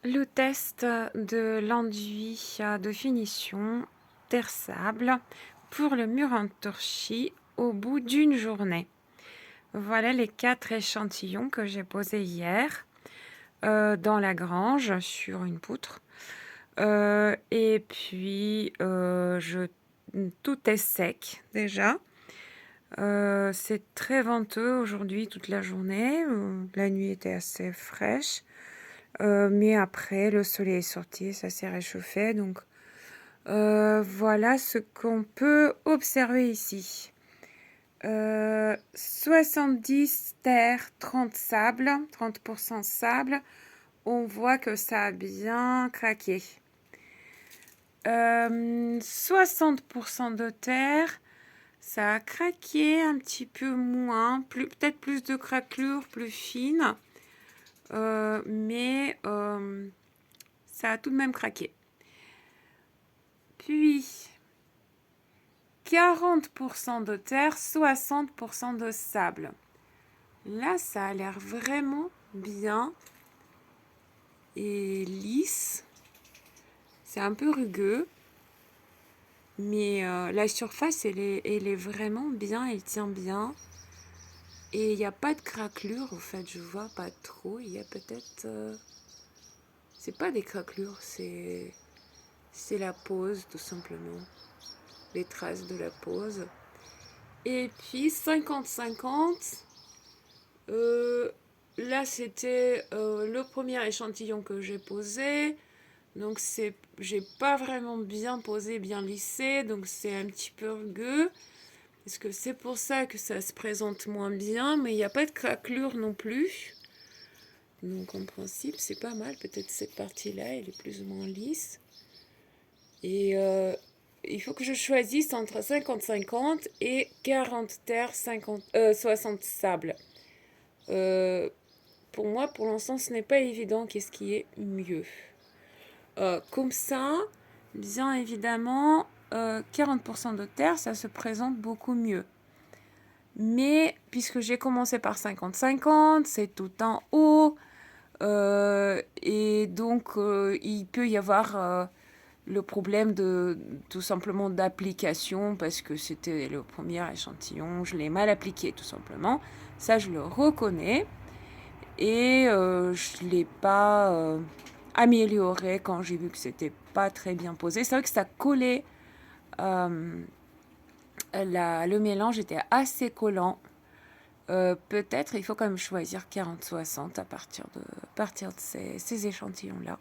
Le test de l'enduit de finition terre-sable pour le mur en torchis au bout d'une journée. Voilà les 4 échantillons que j'ai posés hier dans la grange sur une poutre. Et puis tout est sec déjà. C'est très venteux aujourd'hui toute la journée. La nuit était assez fraîche. Mais après, le soleil est sorti, ça s'est réchauffé. Donc, voilà ce qu'on peut observer ici. 70 terre, 30 sable, 30% sable. On voit que ça a bien craqué. 60% de terre, ça a craqué un petit peu moins, peut-être plus de craquelures, plus fines. Mais ça a tout de même craqué. Puis 40% de terre, 60% de sable. Là, ça a l'air vraiment bien et lisse. C'est un peu rugueux, mais la surface, elle est vraiment bien, elle tient bien. Et il n'y a pas de craquelure, en fait, je vois pas trop. Il y a peut-être... c'est pas des craquelures, c'est la pose, tout simplement. Les traces de la pose. Et puis 50-50, là c'était le premier échantillon que j'ai posé. Donc j'ai pas vraiment bien posé, bien lissé, donc c'est un petit peu rugueux. Est-ce que c'est pour ça que ça se présente moins bien, mais il n'y a pas de craquelure non plus. Donc en principe c'est pas mal, peut-être cette partie-là elle est plus ou moins lisse. Et il faut que je choisisse entre 50-50 et 40 terre, 60 sable. Pour moi, pour l'instant, ce n'est pas évident qu'est-ce qui est mieux. Comme ça, bien évidemment, 40% de terre, ça se présente beaucoup mieux. Mais puisque j'ai commencé par 50-50, c'est tout en haut. Et donc, il peut y avoir le problème de tout simplement d'application parce que c'était le premier échantillon, je l'ai mal appliqué tout simplement. Ça, je le reconnais. Et je ne l'ai pas amélioré quand j'ai vu que c'était pas très bien posé. C'est vrai que ça collait. Le mélange était assez collant. Peut-être il faut quand même choisir 40-60 à partir de ces échantillons-là.